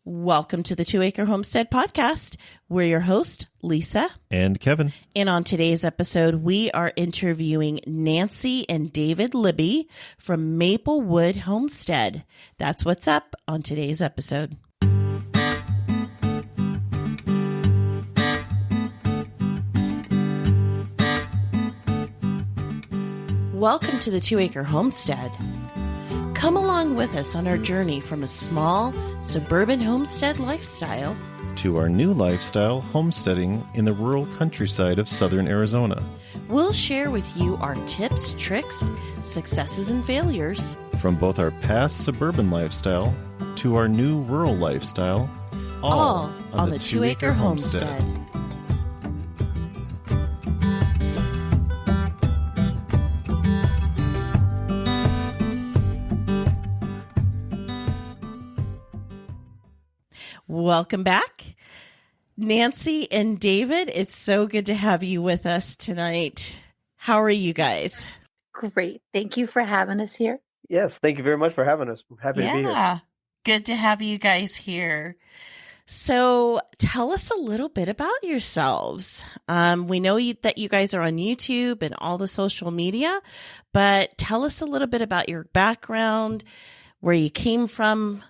Welcome to the 2 Acre Homestead podcast. We're your host, Lisa. And Kevin. And on today's episode, we are interviewing Nancy and David Libby from Maplewood Homestead. That's what's up on today's episode. Welcome to the 2 Acre Homestead. Come along with us on our journey from a small suburban homestead lifestyle to our new lifestyle, homesteading in the rural countryside of southern Arizona. We'll share with you our tips, tricks, successes, and failures. From both our past suburban lifestyle to our new rural lifestyle, all on the 2 Acre Homestead. Welcome back, Nancy and David. It's so good to have you with us tonight. How are you guys? Great. Thank you for having us here. Yes, thank you very much for having us. I'm happy to be here. Yeah, good to have you guys here. So tell us a little bit about yourselves. We know that you guys are on YouTube and all the social media, but tell us a little bit about your background, where you came from.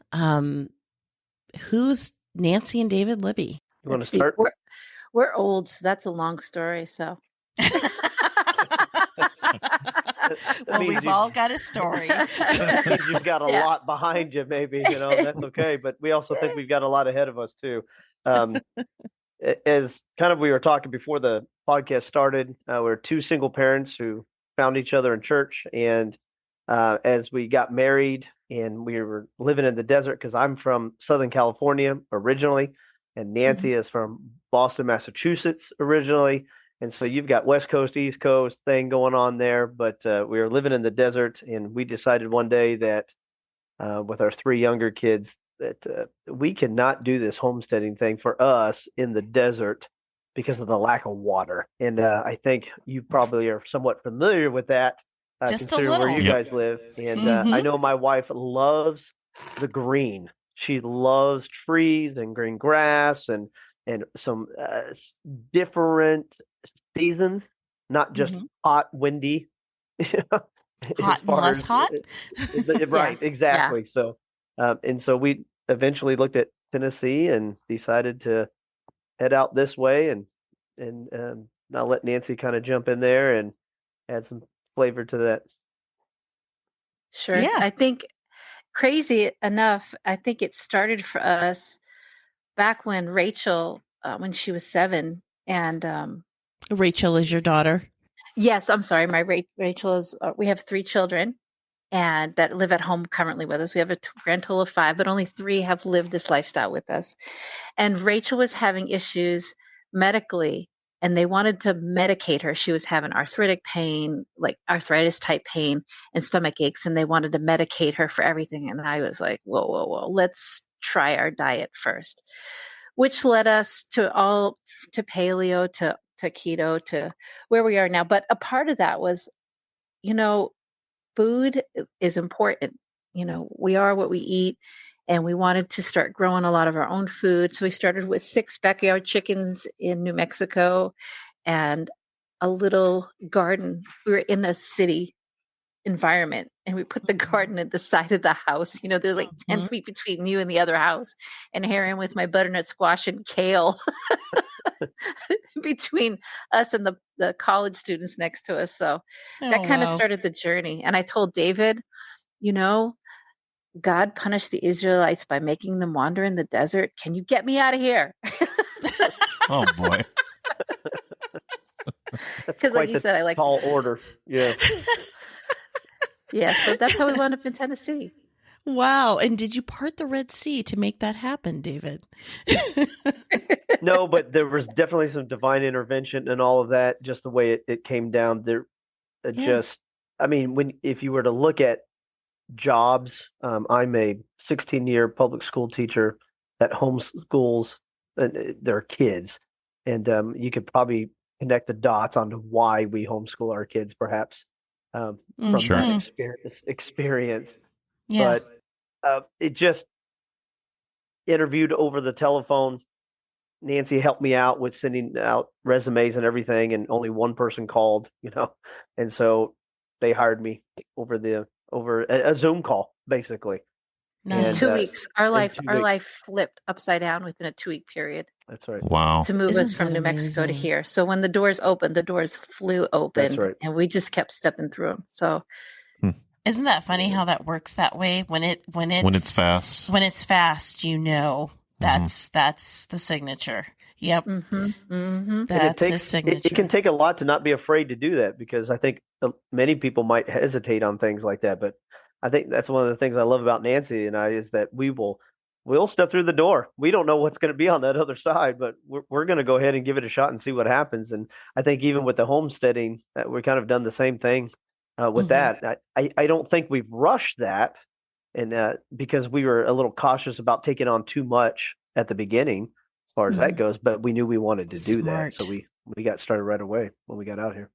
Who's Nancy and David Libby? You want to start? We're old, so that's a long story. So, well, we've all got a story. You've got a lot behind you, maybe. That's okay. But we also think we've got a lot ahead of us too. As kind of we were talking before the podcast started, we're two single parents who found each other in church, and as we got married. And we were living in the desert because I'm from Southern California originally, and Nancy is from Boston, Massachusetts originally. And so you've got West Coast, East Coast thing going on there. But we were living in the desert, and we decided one day that with our three younger kids that we cannot do this homesteading thing for us in the desert because of the lack of water. And I think you probably are somewhat familiar with that. Just a little. Where you guys live. And I know my wife loves the green. She loves trees and green grass and some different seasons, not just hot, windy. Hot and less hot? Right, exactly. Yeah. So, and so we eventually looked at Tennessee and decided to head out this way and I'll let Nancy kind of jump in there and add some flavor to that. Sure. Yeah. I think crazy enough, I think it started for us back when Rachel, when she was 7 and Rachel is your daughter? Yes. I'm sorry. My Rachel is, we have 3 children and that live at home currently with us. We have a grand total of 5, but only 3 have lived this lifestyle with us. And Rachel was having issues medically, and they wanted to medicate her. She was having arthritic pain, like arthritis type pain and stomach aches, and they wanted to medicate her for everything. And I was like, whoa, let's try our diet first, which led us to paleo, to keto, to where we are now. But a part of that was, food is important. We are what we eat. And we wanted to start growing a lot of our own food. So we started with 6 backyard chickens in New Mexico and a little garden. We were in a city environment and we put the garden at the side of the house. There's like 10 feet between you and the other house. And here I am with my butternut squash and kale between us and the college students next to us. So that kind of started the journey. And I told David, God punished the Israelites by making them wander in the desert. Can you get me out of here? Oh, boy. Because like you said, I like tall order. Yeah. Yeah, so that's how we wound up in Tennessee. Wow. And did you part the Red Sea to make that happen, David? No, but there was definitely some divine intervention and all of that, just the way it came down there. If you were to look at jobs, I'm a 16-year public school teacher that homeschools their kids. And you could probably connect the dots onto why we homeschool our kids, perhaps, from that experience. Yeah. But interviewed over the telephone. Nancy helped me out with sending out resumes and everything, and only one person called, and so they hired me over a Zoom call, basically. In And 2 weeks, our in life 2 weeks. flipped upside down within a 2-week period That's right. Wow. to move Isn't us from that New Mexico to amazing? here. So when the doors opened, the doors flew open, That's right. and we just kept stepping through them. So Isn't that funny how that works that way? When it's fast. when it's fast, that's the signature. Yep. That's his signature. It can take a lot to not be afraid to do that, because I think many people might hesitate on things like that. But I think that's one of the things I love about Nancy and I, is that we'll step through the door. We don't know what's going to be on that other side, but we're going to go ahead and give it a shot and see what happens. And I think even with the homesteading, we kind of done the same thing with that. I don't think we've rushed that, and because we were a little cautious about taking on too much at the beginning as far as that goes, but we knew we wanted to do Smart. that, so we got started right away when we got out here.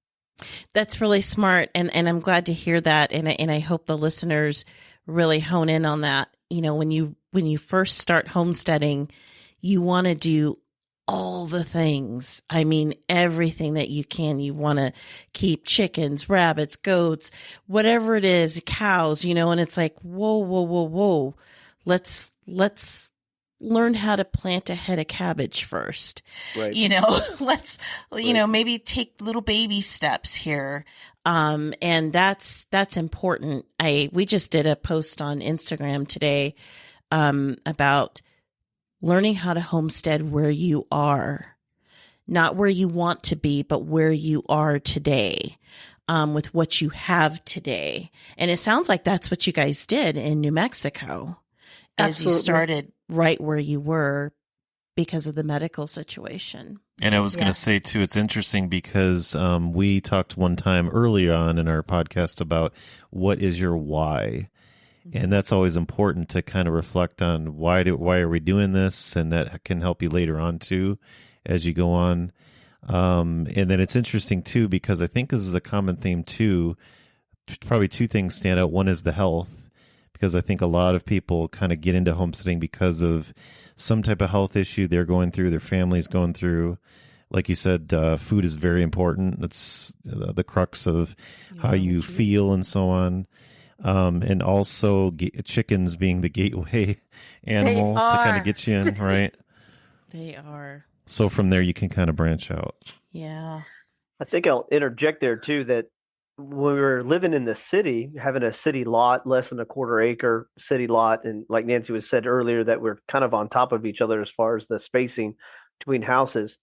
That's really smart, and I'm glad to hear that, and I hope the listeners really hone in on that. When you first start homesteading, you want to do all the things. I mean, everything that you can. You want to keep chickens, rabbits, goats, whatever it is, cows, and it's like, whoa. Let's learn how to plant a head of cabbage first. Right. Let's, maybe take little baby steps here. And that's important. We just did a post on Instagram today, about learning how to homestead where you are, not where you want to be, but where you are today, with what you have today. And it sounds like that's what you guys did in New Mexico. As Absolutely. you started right where you were because of the medical situation. And I was going to say, too, it's interesting because we talked one time earlier on in our podcast about what is your why. And that's always important to kind of reflect on why are we doing this, and that can help you later on, too, as you go on. And then it's interesting, too, because I think this is a common theme, too. Probably two things stand out. One is the health, because I think a lot of people kind of get into homesteading because of some type of health issue they're going through, their family's going through. Like you said, food is very important. It's the crux of how you feel and so on. And also chickens being the gateway animal to kind of get you in, right? They are. So from there, you can kind of branch out. Yeah. I think I'll interject there too, that when we were living in the city, having a city lot, less than a quarter acre city lot, and like Nancy was said earlier, that we're kind of on top of each other as far as the spacing between houses.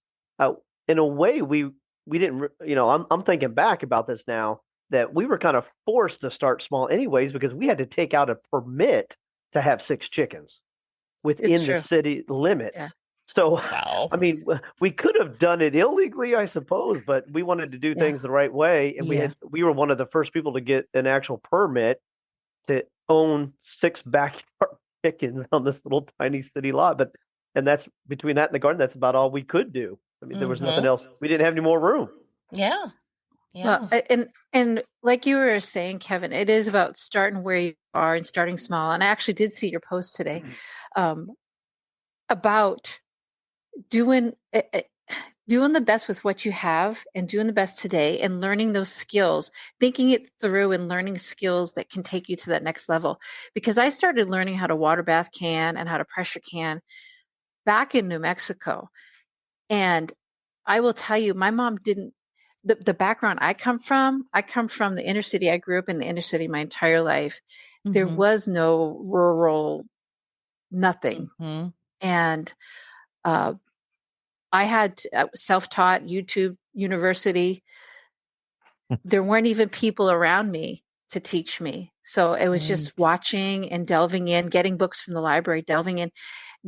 In a way, we didn't, I'm thinking back about this now, that we were kind of forced to start small anyways, because we had to take out a permit to have 6 chickens within the city limits. Yeah. So, Wow. I mean, we could have done it illegally, I suppose, but we wanted to do things the right way. And we were one of the first people to get an actual permit to own 6 backyard chickens on this little tiny city lot. And that's between that and the garden, that's about all we could do. I mean, there was nothing else. We didn't have any more room. Yeah. Yeah. Well, and like you were saying, Kevin, it is about starting where you are and starting small. And I actually did see your post today, about doing the best with what you have and doing the best today and learning those skills, thinking it through and learning skills that can take you to that next level. Because I started learning how to water bath can and how to pressure can back in New Mexico. And I will tell you, my mom didn't, the background I come from the inner city. I grew up in the inner city my entire life. Mm-hmm. There was no rural, nothing. Mm-hmm. And I had self-taught YouTube university. There weren't even people around me to teach me. So it was just watching and delving in, getting books from the library, delving in,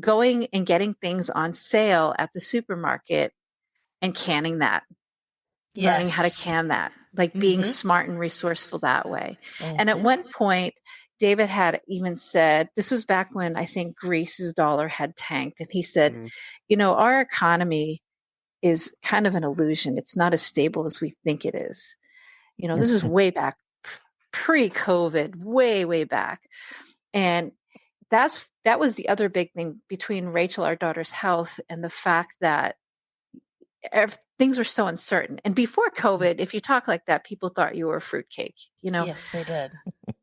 going and getting things on sale at the supermarket and canning that. Yes. Learning how to can that, like being smart and resourceful that way. And at one point, David had even said, this was back when I think Greece's dollar had tanked. And he said, our economy is kind of an illusion. It's not as stable as we think it is. This is way back pre-COVID, way, way back. And that was the other big thing between Rachel, our daughter's health, and the fact that things were so uncertain. And before COVID, if you talk like that, people thought you were a fruitcake, Yes, they did.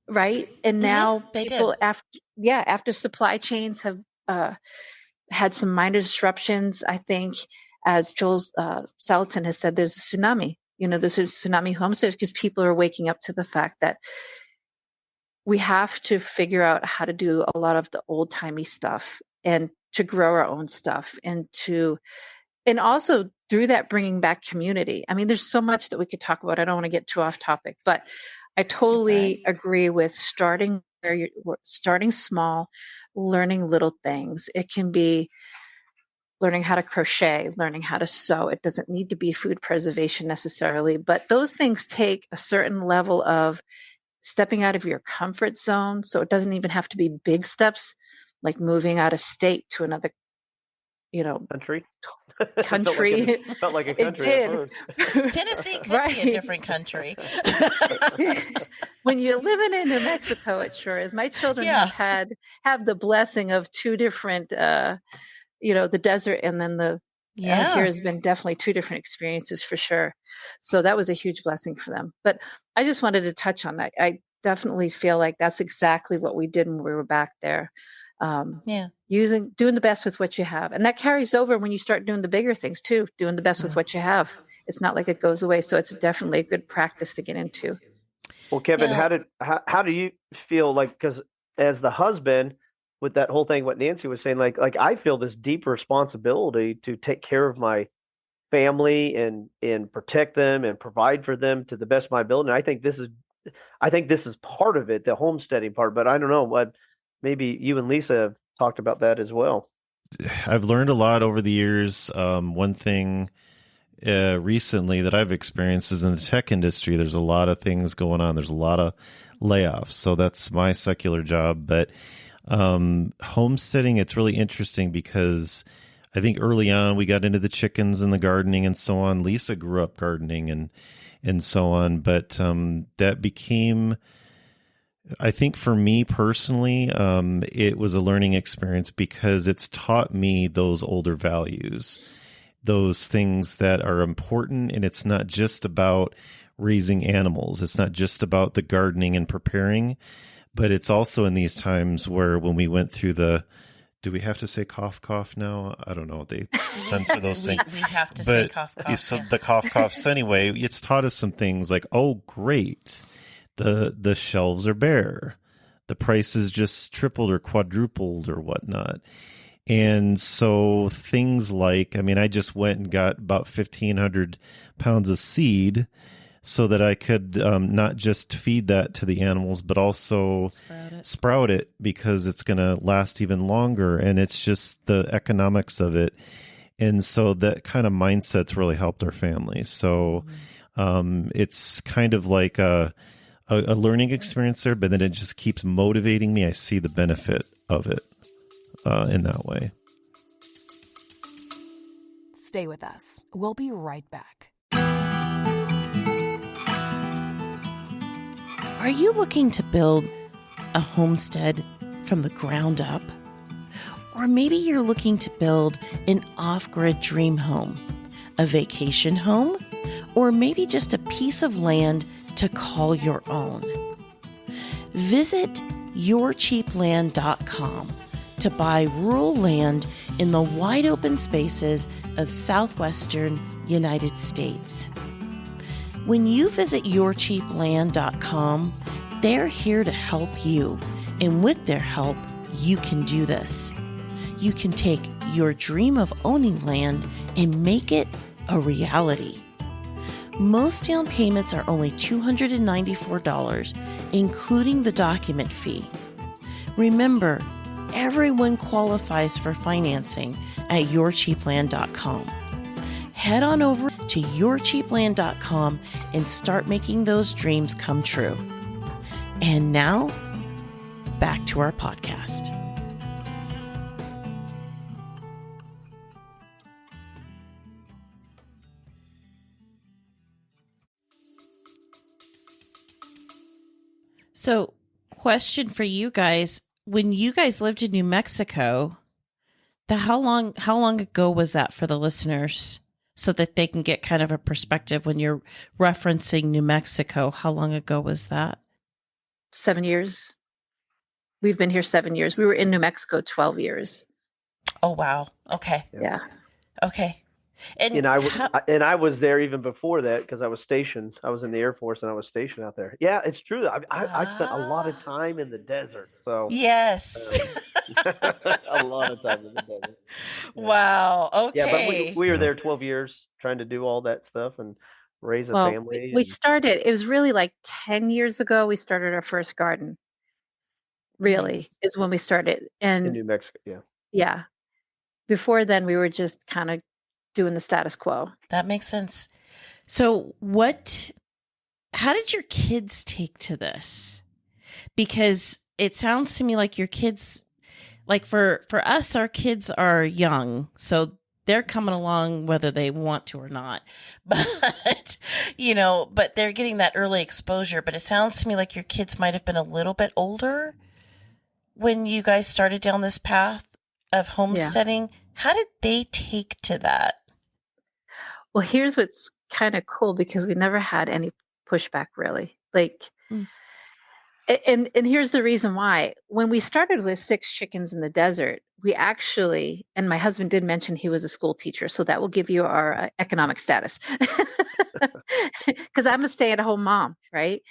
right? And now They people did. after supply chains have had some minor disruptions, I think, as Joel Salatin has said, there's a tsunami. There's a tsunami homestead because people are waking up to the fact that we have to figure out how to do a lot of the old timey stuff and to grow our own stuff and also through that bringing back community. I mean, there's so much that we could talk about. I don't want to get too off topic, but I totally agree with starting small, learning little things. It can be learning how to crochet, learning how to sew. It doesn't need to be food preservation necessarily, but those things take a certain level of stepping out of your comfort zone. So it doesn't even have to be big steps, like moving out of state to another, country. Country. Felt like a country. It did. Tennessee could be a different country. When you're living in New Mexico, it sure is. My children have the blessing of two different, the desert and then here has been definitely two different experiences for sure. So that was a huge blessing for them. But I just wanted to touch on that. I definitely feel like that's exactly what we did when we were back there. Doing the best with what you have. And that carries over when you start doing the bigger things too, doing the best with what you have. It's not like it goes away. So it's definitely a good practice to get into. Well, Kevin, how do you feel like, because as the husband, with that whole thing, what Nancy was saying, like I feel this deep responsibility to take care of my family and protect them and provide for them to the best of my ability. And I think this is part of it, the homesteading part, but I don't know what, maybe you and Lisa have talked about that as well. I've learned a lot over the years. One thing recently that I've experienced is in the tech industry, there's a lot of things going on. There's a lot of layoffs. So that's my secular job. But homesteading, it's really interesting because I think early on we got into the chickens and the gardening and so on. Lisa grew up gardening and so on. But that became, I think for me personally, it was a learning experience because it's taught me those older values, those things that are important. And it's not just about raising animals. It's not just about the gardening and preparing, but it's also in these times where when we went through do we have to say cough now? I don't know. They censor those things. We have to say cough. So the cough. So anyway, it's taught us some things like, oh, great. The shelves are bare. The prices just tripled or quadrupled or whatnot. And so things like, I just went and got about 1,500 pounds of seed so that I could not just feed that to the animals, but also sprout it because it's going to last even longer. And it's just the economics of it. And so that kind of mindset's really helped our family. So it's kind of like a learning experience there, but then it just keeps motivating me. I see the benefit of it in that way. Stay with us. We'll be right back. Are you looking to build a homestead from the ground up? Or maybe you're looking to build an off-grid dream home, a vacation home, or maybe just a piece of land to call your own. Visit yourcheapland.com to buy rural land in the wide open spaces of southwestern United States. When you visit yourcheapland.com, they're here to help you, and with their help, you can do this. You can take your dream of owning land and make it a reality. Most down payments are only $294, including the document fee. Remember, everyone qualifies for financing at yourcheapland.com. Head on over to yourcheapland.com and start making those dreams come true. And now, back to our podcast. So, question for you guys. when you guys lived in New Mexico, how long ago was that for the listeners, so that they can get kind of a perspective when you're referencing New Mexico? How long ago was that? 7 years. We've been here 7 years. We were in New Mexico 12 years. Oh, wow. Okay. Yeah. Okay. And I was there even before that because I was stationed. I was in the Air Force and I was stationed out there. Yeah, it's true. I spent a lot of time in the desert. So yes. a lot of time in the desert. Yeah. Wow. Okay. Yeah, but we were there 12 years trying to do all that stuff and raise a family. We started, it was really like 10 years ago, we started our first garden. Really, Nice. is when we started. In And New Mexico, yeah. yeah, before then we were just kind of doing the status quo. That makes sense. So how did your kids take to this? Because it sounds to me like your kids, like for us, our kids are young, so they're coming along whether they want to or not. But, but they're getting that early exposure. But it sounds to me like your kids might have been a little bit older when you guys started down this path of homesteading. Yeah. How did they take to that? Well, here's what's kind of cool, because we never had any pushback, really. And here's the reason why. When we started with 6 chickens in the desert, we actually, and my husband did mention he was a school teacher, so that will give you our economic status. Because I'm a stay-at-home mom, right?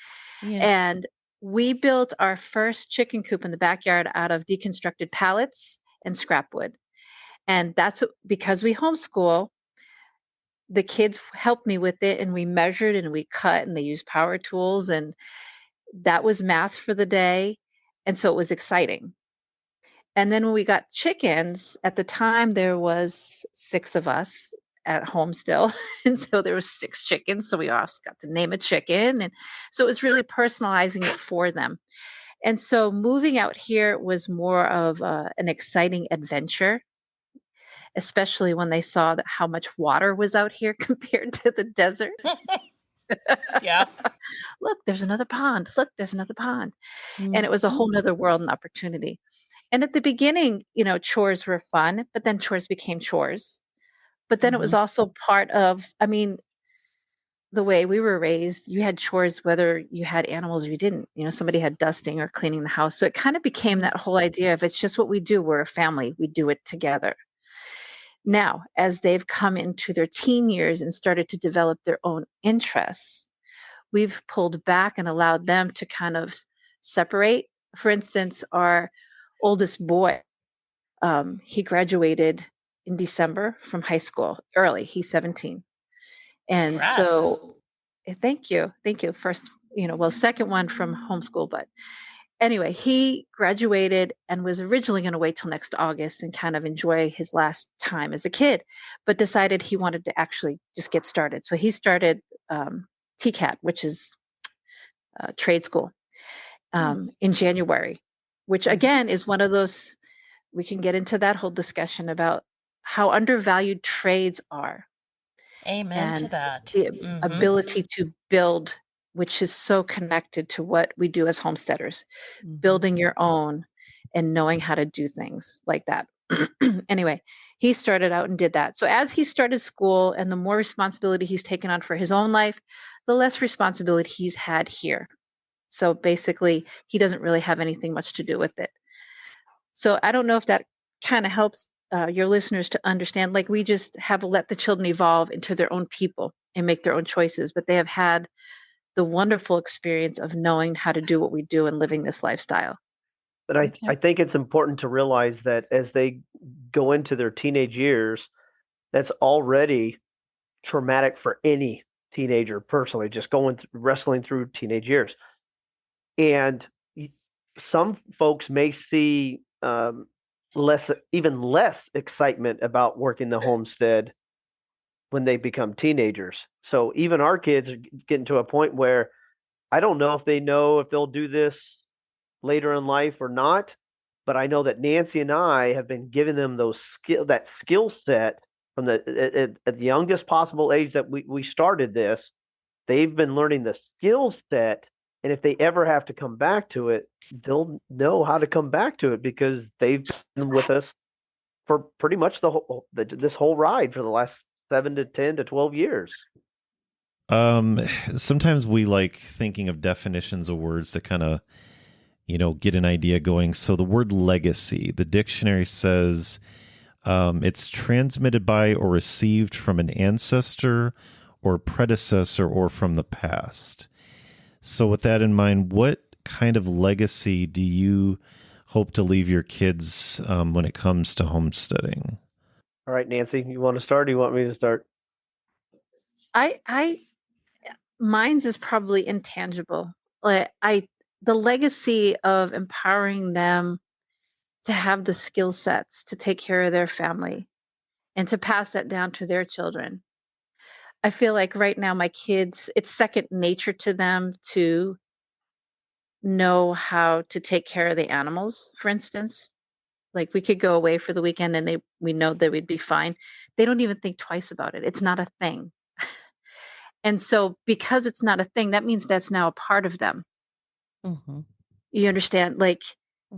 Yeah. And we built our first chicken coop in the backyard out of deconstructed pallets and scrap wood. And that's because we homeschool. The kids helped me with it, and we measured and we cut, and they used power tools, and that was math for the day. And so it was exciting. And then when we got chickens, at the time there was 6 of us at home still. And so there was 6 chickens. So we all got to name a chicken. And so it was really personalizing it for them. And so moving out here was more of an exciting adventure, especially when they saw how much water was out here compared to the desert. Yeah. Look, there's another pond. Look, there's another pond. Mm-hmm. And it was a whole nother world and opportunity. And at the beginning, chores were fun, but then chores became chores. But then it was also part of, the way we were raised, you had chores whether you had animals or you didn't. Somebody had dusting or cleaning the house. So it kind of became that whole idea of it's just what we do. We're a family. We do it together. Now, as they've come into their teen years and started to develop their own interests, we've pulled back and allowed them to kind of separate. For instance, our oldest boy, he graduated in December from high school early. He's 17. And Congrats. So thank you. First, second one from homeschool, but anyway, he graduated and was originally going to wait till next August and kind of enjoy his last time as a kid, but decided he wanted to actually just get started. So he started TCAT, which is trade school, in January, which again is one of those, we can get into that whole discussion about how undervalued trades are. Amen to that. The ability to build, which is so connected to what we do as homesteaders, building your own and knowing how to do things like that. Anyway, he started out and did that. So as he started school and the more responsibility he's taken on for his own life, the less responsibility he's had here. So basically, he doesn't really have anything much to do with it. So I don't know if that kind of helps your listeners to understand, like we just have let the children evolve into their own people and make their own choices, but they have had the wonderful experience of knowing how to do what we do and living this lifestyle. But I think it's important to realize that as they go into their teenage years, that's already traumatic for any teenager personally, just wrestling through teenage years. And some folks may see even less excitement about working the homestead when they become teenagers. So even our kids are getting to a point where I don't know if they'll do this later in life or not, but I know that Nancy and I have been giving them that skill set from at the youngest possible age that we started this. They've been learning the skill set And if they ever have to come back to it, they'll know how to come back to it because they've been with us for pretty much this whole ride for the last 7 to 10 to 12 years. Sometimes we like thinking of definitions of words that kind of, get an idea going. So the word legacy, the dictionary says it's transmitted by or received from an ancestor or predecessor or from the past. So with that in mind, what kind of legacy do you hope to leave your kids when it comes to homesteading? All right, Nancy, you want to start? Or do you want me to start? Mine's is probably intangible. The legacy of empowering them to have the skill sets to take care of their family and to pass that down to their children. I feel like right now my kids, it's second nature to them to know how to take care of the animals, for instance. Like we could go away for the weekend and we know that we'd be fine. They don't even think twice about it. It's not a thing. And so because it's not a thing, that means that's now a part of them. Mm-hmm. You understand? Like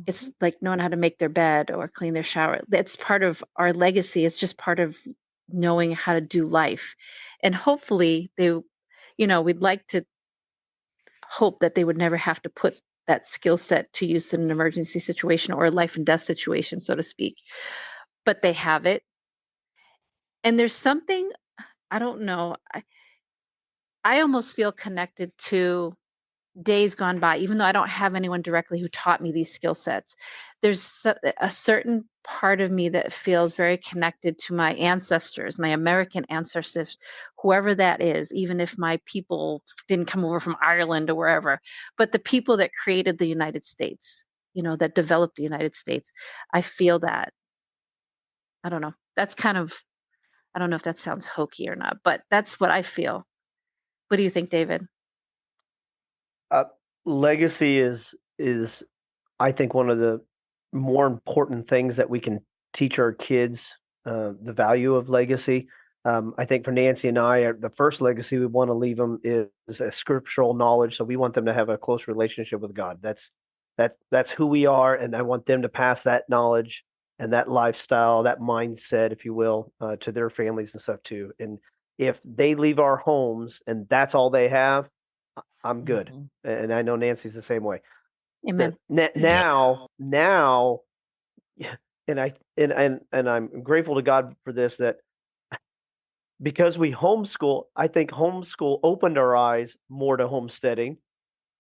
it's like knowing how to make their bed or clean their shower. That's part of our legacy. It's just part of knowing how to do life. And hopefully we'd like to hope that they would never have to put that skill set to use in an emergency situation or a life and death situation, so to speak. But they have it. And there's something, I don't know, I almost feel connected to days gone by, even though I don't have anyone directly who taught me these skill sets. There's a certain part of me that feels very connected to my ancestors, my American ancestors, whoever that is, even if my people didn't come over from Ireland or wherever, but the people that created the United States, that developed the United States. I feel that. I don't know. I don't know if that sounds hokey or not, but that's what I feel. What do you think, David? Legacy is I think one of the more important things that we can teach our kids, the value of legacy. I think for Nancy and I, the first legacy we want to leave them is a scriptural knowledge. So we want them to have a close relationship with God. That's who we are, and I want them to pass that knowledge and that lifestyle, that mindset, if you will, to their families and stuff too. And if they leave our homes and that's all they have, I'm good. Mm-hmm. And I know Nancy's the same way. Amen. Now, and I'm grateful to God for this, that because we homeschool, I think homeschool opened our eyes more to homesteading.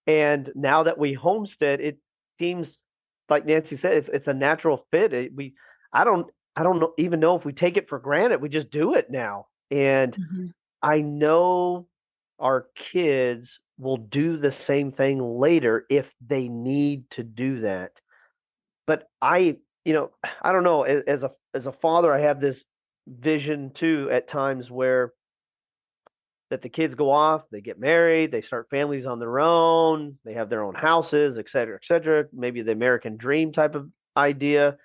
And now that we homestead, it seems like Nancy said, it's a natural fit. I don't even know if we take it for granted. We just do it now. And I know our kids will do the same thing later if they need to do that. But I don't know, as a father, I have this vision too at times where that the kids go off, they get married, they start families on their own, they have their own houses, et cetera, maybe the American dream type of idea.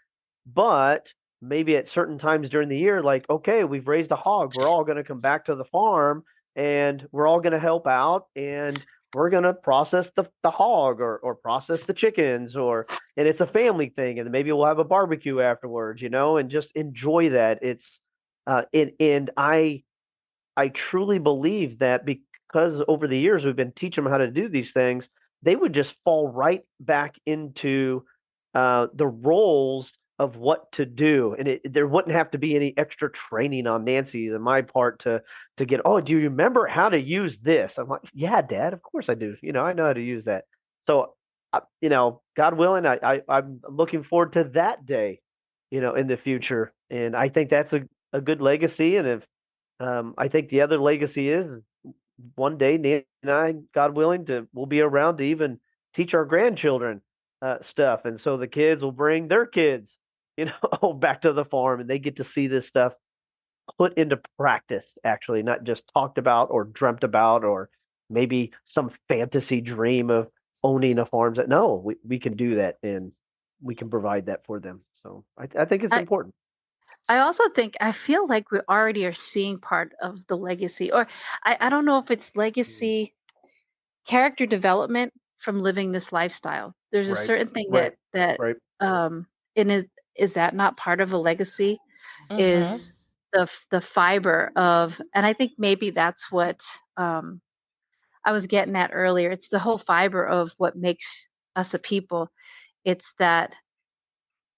But maybe at certain times during the year, like, okay, we've raised a hog, we're all going to come back to the farm and we're all going to help out and we're going to process the hog or process the chickens, and it's a family thing, and maybe we'll have a barbecue afterwards, and just enjoy that. It's and I truly believe that because over the years we've been teaching them how to do these things, they would just fall right back into the roles of what to do, and there wouldn't have to be any extra training on Nancy and my part to get. Oh, do you remember how to use this? I'm like, yeah, Dad, of course I do. I know how to use that. So, God willing, I'm looking forward to that day, in the future, and I think that's a good legacy. And if I think the other legacy is one day Nancy and I, God willing, we'll be around to even teach our grandchildren stuff, and so the kids will bring their kids, back to the farm, and they get to see this stuff put into practice, actually, not just talked about or dreamt about, or maybe some fantasy dream of owning a farm. That no, we can do that, and we can provide that for them. So I think it's important. I also I feel like we already are seeing part of the legacy, or I don't know if it's legacy character development. from living this lifestyle. There's a Right. certain thing Right. that Right. and is that not part of a legacy? Mhm. Is the fiber of, and I think maybe that's what I was getting at earlier. It's the whole fiber of what makes us a people. It's that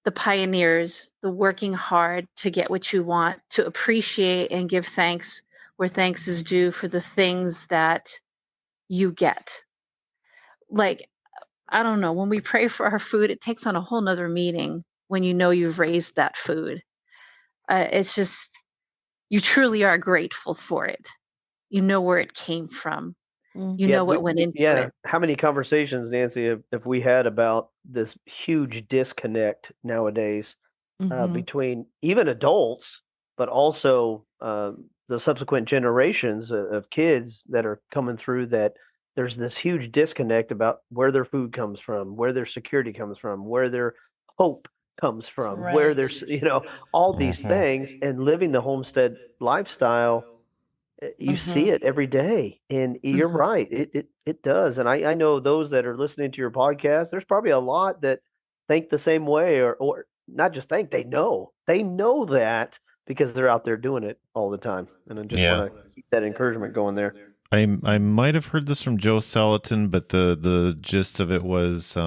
the pioneers, the working hard to get what you want, to appreciate and give thanks where thanks is due for the things that you get. Like, I don't know, when we pray for our food, it takes on a whole nother meaning when you know you've raised that food. It's just, you truly are grateful for it. You know where it came from. You Yeah, know what went into yeah. it. How many conversations, Nancy, have we had about this huge disconnect nowadays Mhm. between even adults, but also the subsequent generations of kids that are coming through, that there's this huge disconnect about where their food comes from, where their security comes from, where their hope comes from, where there's, all these things, and living the homestead lifestyle. You see it every day, and you're Mhm. right. It does. And I know those that are listening to your podcast, there's probably a lot that think the same way, or not just think, they know that because they're out there doing it all the time. And I just Yeah. want to keep that encouragement going there. I might have heard this from Joe Salatin, but the gist of it was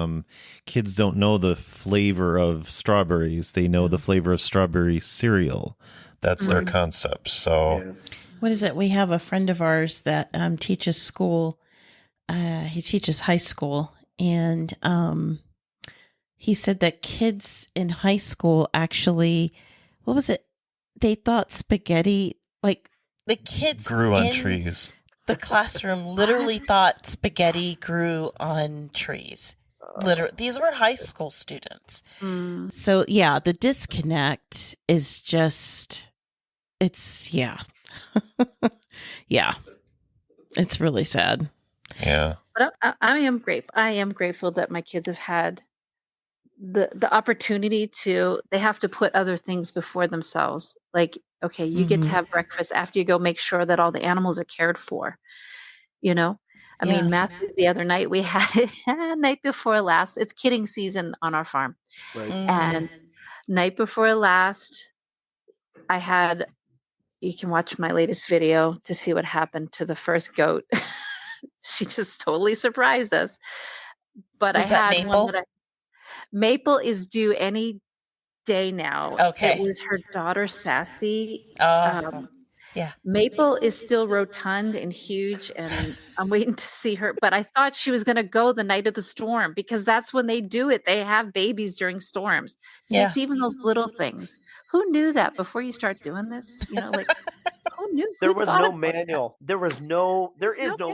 kids don't know the flavor of strawberries. They know the flavor of strawberry cereal. That's their concept. So Yeah. What is it? We have a friend of ours that teaches school. He teaches high school, and he said that kids in high school actually, what was it? They thought spaghetti, like the kids grew on in trees. the classroom literally thought spaghetti grew on trees. Literally, these were high school students. Mm. So yeah, the disconnect is just, it's, yeah. Yeah. It's really sad. Yeah. But I am grateful. I am grateful that my kids have had the opportunity to, they have to put other things before themselves. Like, okay, you get to have breakfast after you go make sure that all the animals are cared for, you know? I mean, Matthew, the other night we had night before last, it's kidding season on our farm. Right. And night before last, I had, you can watch my latest video to see what happened to the first goat. She just totally surprised us. But Was I that had one Maple? that Maple is due any day now. Okay. It was her daughter, Sassy. Oh, yeah. Maple is still rotund and huge, and I'm waiting to see her. But I thought she was going to go the night of the storm, because that's when they do it. They have babies during storms. See, Yeah. it's even those little things. Who knew that before you start doing this? Like, who knew? There Who was thought no about that? manual. There is no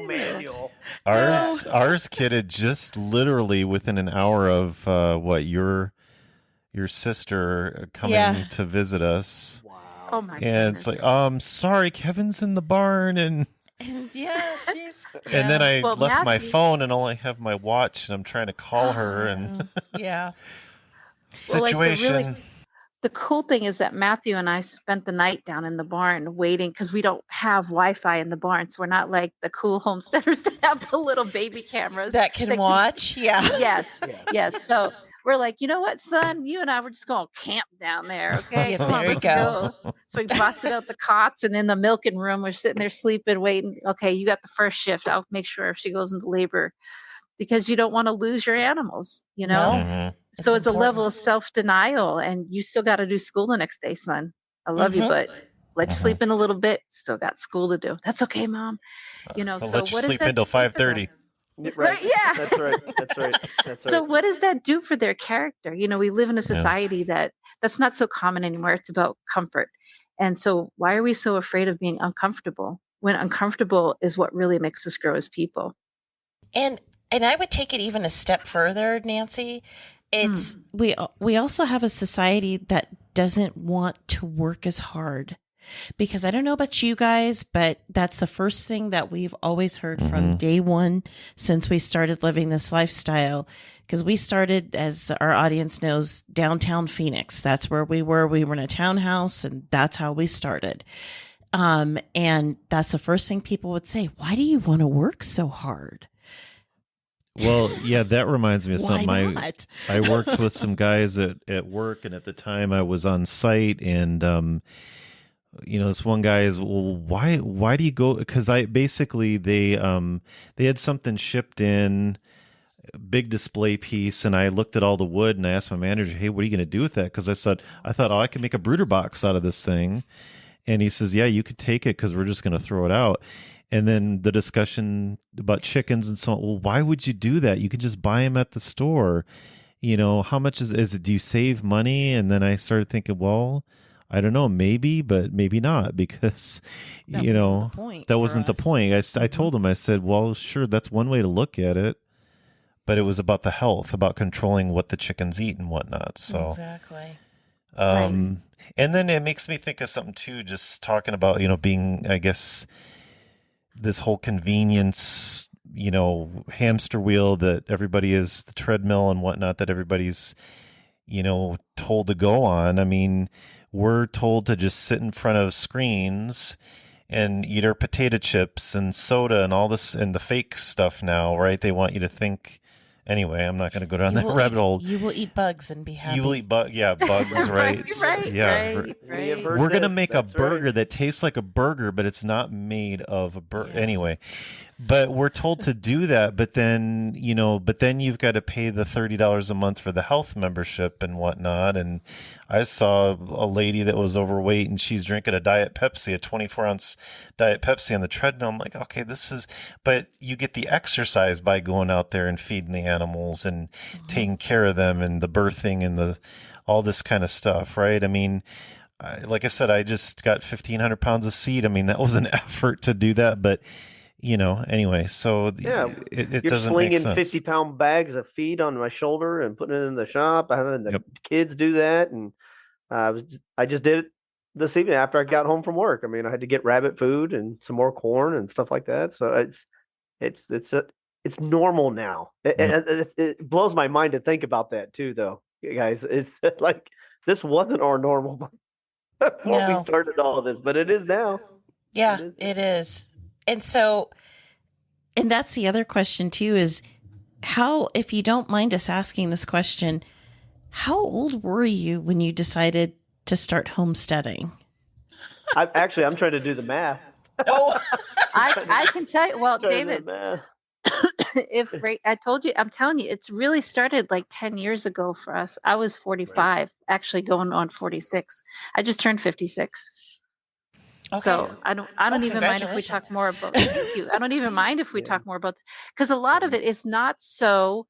manual. Ours kidded just literally within an hour of what your sister coming to visit us. Wow. Oh my And goodness. it's like, sorry, Kevin's in the barn, and Yeah, she's. and then I Well, left my Matthew- phone and only have my watch, and I'm trying to call her, and Yeah. Well, like, situation. the cool thing is that Matthew and I spent the night down in the barn waiting, because we don't have Wi-Fi in the barn. So we're not like the cool homesteaders that have the little baby cameras That can watch. Yeah. Yes, yes. So we're like, you know what, son? You and I were just going to camp down there. Okay, Yeah, come on, there you let's go. go. So we busted out the cots, and in the milking room, we're sitting there sleeping, waiting. Okay, you got the first shift. I'll make sure if she goes into labor, because you don't want to lose your animals, No. Mhm. So it's a level important. of self-denial, and you still got to do school the next day, son. I love you, but let you sleep in a little bit. Still got school to do. That's okay, Mom. I'll So let you what does sleep that until do for them? 5:30. Right, yeah. That's right. That's right. That's So right. what does that do for their character? We live in a society that's not so common anymore. It's about comfort. And so why are we so afraid of being uncomfortable, when uncomfortable is what really makes us grow as people? And I would take it even a step further, Nancy. It's we also have a society that doesn't want to work as hard, because I don't know about you guys, but that's the first thing that we've always heard from day one since we started living this lifestyle. Because we started, as our audience knows, downtown Phoenix. That's where we were. We were in a townhouse, and that's how we started. And that's the first thing people would say. Why do you want to work so hard? Well, yeah, that reminds me of Why something. not? I worked with some guys at work, and at the time I was on site, and this one guy is, well, why do you go? Because I basically they had something shipped in, a big display piece, and I looked at all the wood, and I asked my manager, hey, what are you going to do with that? Because I thought, oh, I can make a brooder box out of this thing, and he says, yeah, you could take it because we're just going to throw it out. And then the discussion about chickens and so on. Well, why would you do that? You can just buy them at the store. How much is it? Do you save money? And then I started thinking, well, I don't know, maybe, but maybe not, because, That wasn't the point that for wasn't the us. point. I told him, I said, well, sure, that's one way to look at it. But it was about the health, about controlling what the chickens eat and whatnot. So, Exactly. and then it makes me think of something too, just talking about, being, I guess, this whole convenience, hamster wheel that everybody is, the treadmill and whatnot that everybody's, told to go on. I mean, we're told to just sit in front of screens and eat our potato chips and soda and all this and the fake stuff now, right? They want you to think. Anyway, I'm not going to go down that rabbit hole. You will eat bugs and be happy. You will eat bugs, right? Yeah. Right. We're going to make a burger that tastes like a burger, but it's not made of a burger. Yeah. Anyway, but we're told to do that. But then, you've got to pay the $30 a month for the health membership and whatnot. And I saw a lady that was overweight and she's drinking a Diet Pepsi, a 24-ounce Diet Pepsi on the treadmill. I'm like, okay, but you get the exercise by going out there and feeding the animals and taking care of them and the birthing and all this kind of stuff, right? I mean, like I said, I just got 1,500 pounds of seed. I mean, that was an effort to do that, but anyway, so it doesn't make sense. You're slinging 50-pound bags of feed on my shoulder and putting it in the shop. I having the kids do that, and I just did it this evening after I got home from work. I mean, I had to get rabbit food and some more corn and stuff like that. So it's normal now. It blows my mind to think about that too, though, guys. It's like this wasn't our normal before we started all of this, but it is now. Yeah, it is. And so, and that's the other question too, is how, if you don't mind us asking this question, how old were you when you decided to start homesteading? I'm trying to do the math. Oh, I can tell you, well, David, I told you, I'm telling you, it's really started like 10 years ago for us. I was 45, actually going on 46. I just turned 56. Okay. So I don't even mind if we talk more about. Thank you. I don't even mind if we talk more about, because a lot of it is not so.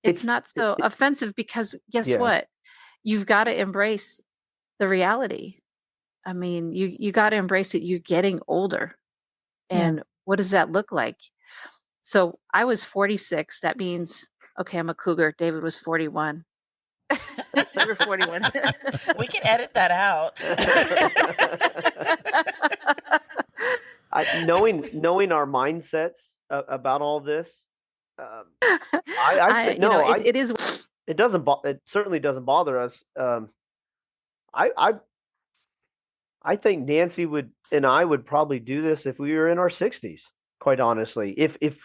It's not so offensive, because guess what? You've got to embrace the reality. I mean, you got to embrace it. You're getting older, and what does that look like? So I was 46. That means, okay, I'm a cougar. David was 41. You were 41. We can edit that out. Knowing our mindsets about all this, it is. It doesn't. It certainly doesn't bother us. I think Nancy and I would probably do this if we were in our 60s. Quite honestly, if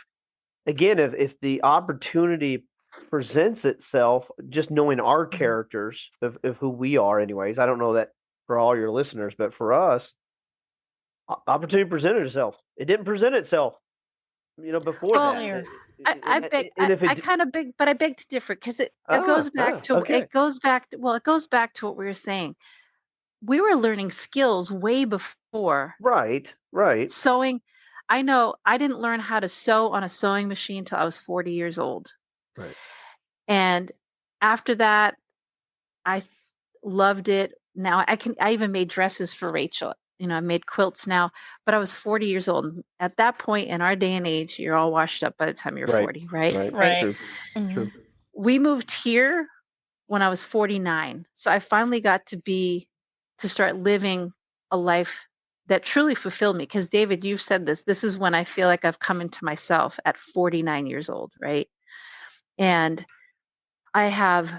the opportunity presents itself, just knowing our characters of who we are, anyways. I don't know that for all your listeners, but for us, opportunity presented itself. It didn't present itself, before that. I beg to differ, because it goes back to it goes back to what we were saying. We were learning skills way before. Right. Sewing. I know I didn't learn how to sew on a sewing machine until I was 40 years old. Right. And after that, I loved it. Now I even made dresses for Rachel. I made quilts now, but I was 40 years old. At that point in our day and age, you're all washed up by the time you're 40, right? Right. True. Mm-hmm. True. We moved here when I was 49. So I finally got to start living a life that truly fulfilled me. Because David, you've said this is when I feel like I've come into myself at 49 years old, right? And I have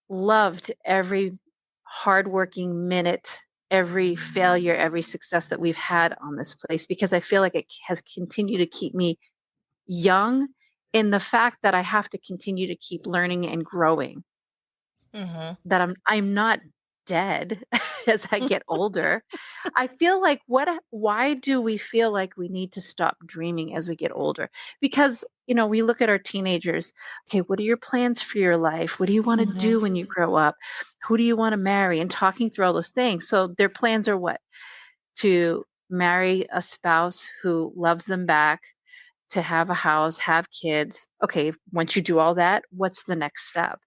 loved every hardworking minute, every failure, every success that we've had on this place, because I feel like it has continued to keep me young in the fact that I have to continue to keep learning and growing, that I'm not dead as I get older. I feel like why do we feel like we need to stop dreaming as we get older? Because, we look at our teenagers. Okay, what are your plans for your life? What do you want to do when you grow up? Who do you want to marry? And talking through all those things. So their plans are what? To marry a spouse who loves them back, to have a house, have kids. Okay, once you do all that, what's the next step?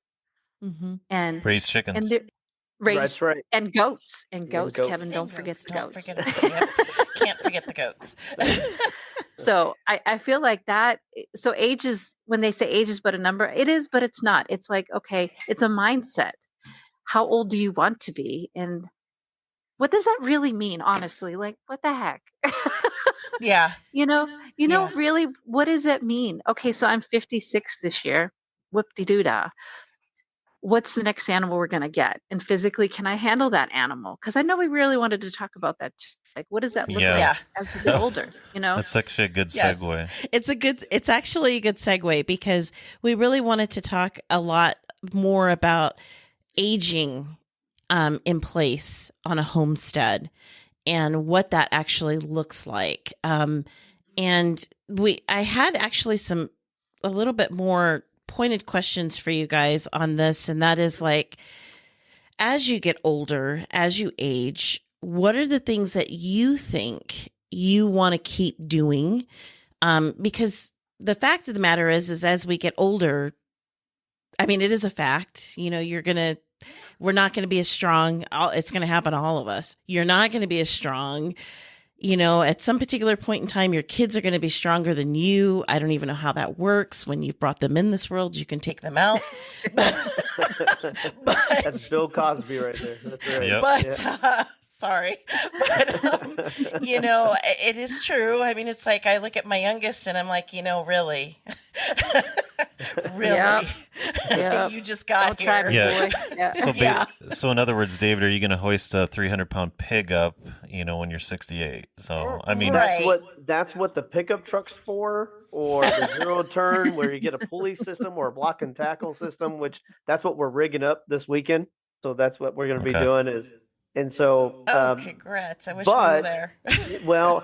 And Raise chickens. and they're That's right. and goats. goats. Kevin, don't forget the goats. Can't forget the goats. So I feel like that. So age is, when they say age is but a number, it is, but it's not. It's like, okay, it's a mindset. How old do you want to be? And what does that really mean? Honestly, like, what the heck? Yeah. Yeah. Really, what does it mean? Okay, so I'm 56 this year. Whoop-de-doo-dah. What's the next animal we're going to get? And physically, can I handle that animal? Because I know we really wanted to talk about that too. Like, what does that look like as we get older? That's actually a good segue. It's actually a good segue, because we really wanted to talk a lot more about aging in place on a homestead and what that actually looks like. And I had actually a little bit more pointed questions for you guys on this. And that is like, as you get older, as you age, what are the things that you think you want to keep doing? Because the fact of the matter is as we get older, I mean, it is a fact, we're not going to be as strong. It's going to happen to all of us. You're not going to be as strong. At some particular point in time, your kids are going to be stronger than you. I don't even know how that works. When you've brought them in this world, you can take them out. That's Bill Cosby right there. That's right. Yep. But sorry, but it is true. I mean, it's like I look at my youngest and I'm like, really, really, Yep. you just got Don't try here. me, boy. Yeah. So in other words, David, are you going to hoist a 300-pound pig up, when you're 68? So, I mean, Right. that's what the pickup truck's for, or the zero turn where you get a pulley system or a block and tackle system, which that's what we're rigging up this weekend. So that's what we're going to be doing and so. Congrats! I wish we were there. Well,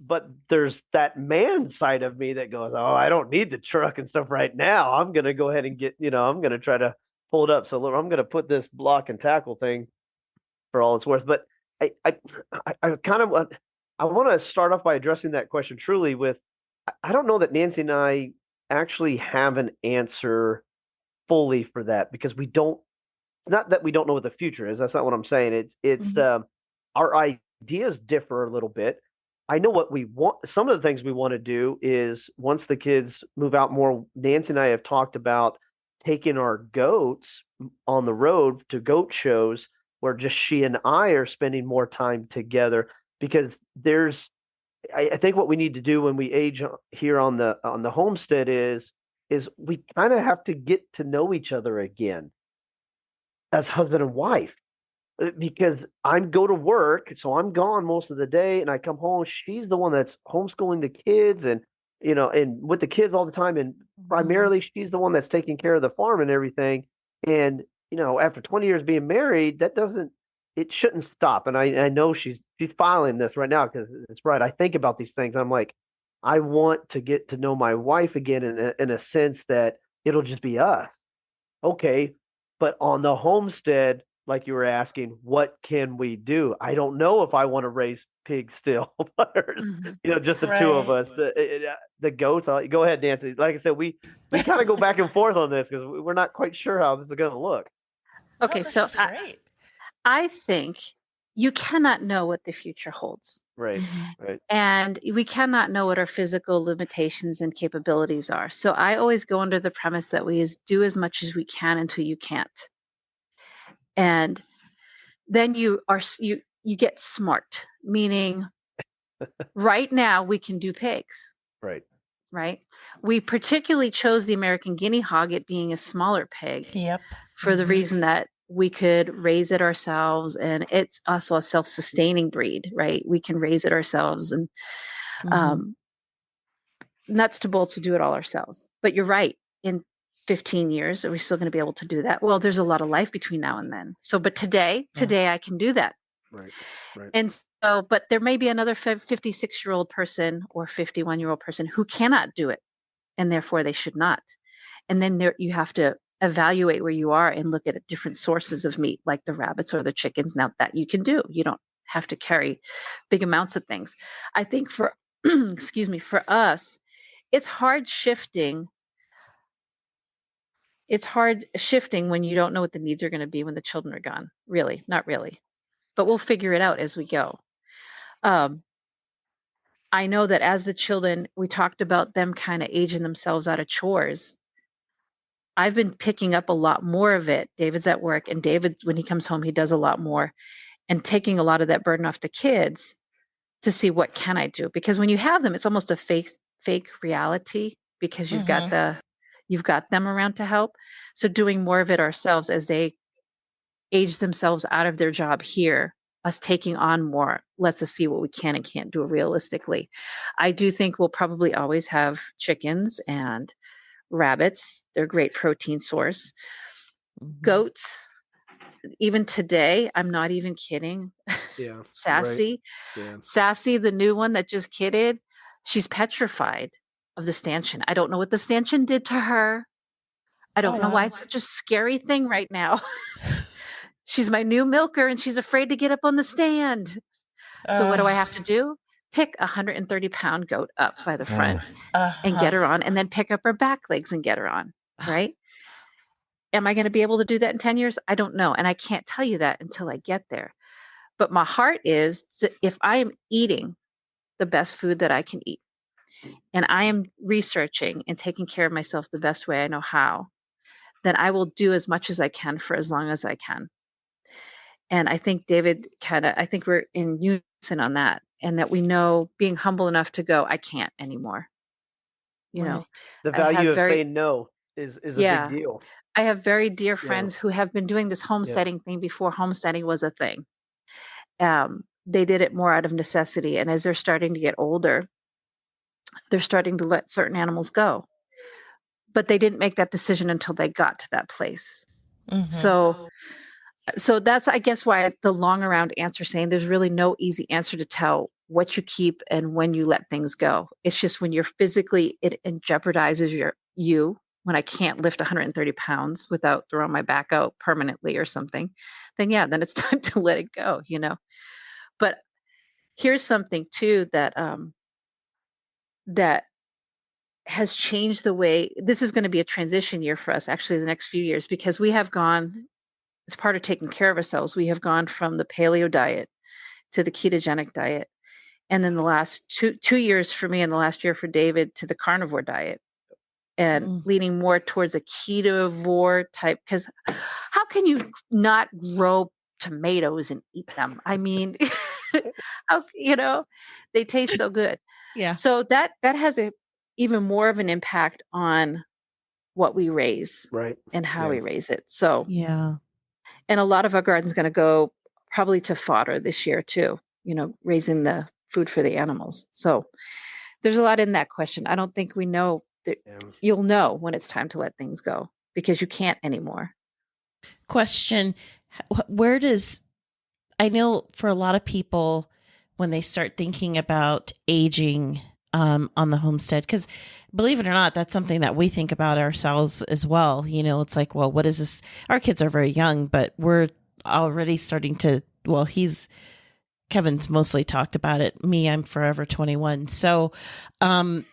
but there's that man side of me that goes, oh, I don't need the truck and stuff right now. I'm going to go ahead and get, I'm going to try to pull it up. So I'm going to put this block and tackle thing for all it's worth. But I kind of I want to start off by addressing that question truly with, I don't know that Nancy and I actually have an answer fully for that, because we don't. It's not that we don't know what the future is. That's not what I'm saying. It's our ideas differ a little bit. I know what we want. Some of the things we want to do is, once the kids move out more, Nancy and I have talked about taking our goats on the road to goat shows where just she and I are spending more time together, because I think what we need to do when we age here on the homestead is we kind of have to get to know each other again as husband and wife, because I go to work, so I'm gone most of the day, and I come home. She's the one that's homeschooling the kids, and and with the kids all the time, and primarily she's the one that's taking care of the farm and everything. And after 20 years being married, it shouldn't stop. And I know she's filing this right now, because it's right. I think about these things. I'm like, I want to get to know my wife again in a sense that it'll just be us. Okay, but on the homestead, like you were asking, what can we do? I don't know if I want to raise pigs still. Just the two of us. The goats. Go ahead, Nancy. Like I said, we kind of go back and forth on this because we're not quite sure how this is going to look. Okay, this so is great. I think you cannot know what the future holds. Right. And we cannot know what our physical limitations and capabilities are. So I always go under the premise that we do as much as we can until you can't. And then you get smart, meaning right now we can do pigs. Right. We particularly chose the American guinea hog, it being a smaller pig. Yep. For the reason that we could raise it ourselves, and it's also a self-sustaining breed, right? We can raise it ourselves, and nuts to bolts to do it all ourselves. But you're right. In 15 years, are we still going to be able to do that? Well, there's a lot of life between now and then. So, but today I can do that. Right. And so, but there may be another 56-year-old person or 51-year-old person who cannot do it, and therefore they should not. And then you have to evaluate where you are and look at different sources of meat, like the rabbits or the chickens. Now that you can do, you don't have to carry big amounts of things. I think for, excuse me, for us, it's hard shifting. It's hard shifting when you don't know what the needs are going to be when the children are gone. Really, not really. But we'll figure it out as we go. I know that as the children, we talked about them kind of aging themselves out of chores. I've been picking up a lot more of it. David's at work, and David, when he comes home, he does a lot more, and taking a lot of that burden off the kids to see what can I do. Because when you have them, it's almost a fake reality, because you've got them around to help. So doing more of it ourselves as they age themselves out of their job here, us taking on more lets us see what we can and can't do realistically. I do think we'll probably always have chickens and rabbits. They're a great protein source. Goats, even today, I'm not even kidding. Yeah. Sassy, Right. Yeah. Sassy, the new one that just kidded, she's petrified of the stanchion. I don't know what the stanchion did to her. I don't know why it's such a scary thing right now. She's my new milker, and she's afraid to get up on the stand. So what do I have to do? Pick a 130-pound goat up by the front and get her on, and then pick up her back legs and get her on, right? Am I going to be able to do that in 10 years? I don't know. And I can't tell you that until I get there. But my heart is, if I am eating the best food that I can eat, and I am researching and taking care of myself the best way I know how, then I will do as much as I can for as long as I can. And I think David I think we're in unison on that, and that we know, being humble enough to go, I can't anymore. You know, the value of saying no is a big deal. I have very dear friends who have been doing this homesteading thing before homesteading was a thing. They did it more out of necessity. And as they're starting to get older, they're starting to let certain animals go. But they didn't make that decision until they got to that place. So that's, I guess, why the long around answer, saying there's really no easy answer to tell what you keep and when you let things go. It's just when you're physically, it jeopardizes you. When I can't lift 130 pounds without throwing my back out permanently or something, then it's time to let it go, you know. But here's something too that that has changed the way. This is going to be a transition year for us, actually, the next few years, because we have gone, as part of taking care of ourselves, we have gone from the paleo diet to the ketogenic diet. And then the last two years for me, and the last year for David, to the carnivore diet, and leaning more towards a ketovore type. Because how can you not grow tomatoes and eat them? I mean, they taste so good. Yeah. So that has even more of an impact on what we raise, right, and how we raise it. So yeah. And a lot of our garden's going to go probably to fodder this year too, raising the food for the animals. So there's a lot in that question. I don't think we know that. You'll know when it's time to let things go, because you can't anymore. Question: I know for a lot of people, when they start thinking about aging on the homestead, because believe it or not, that's something that we think about ourselves as well. It's like, well, what is this? Our kids are very young, but we're already starting to, Kevin's mostly talked about it. Me, I'm forever 21. So, but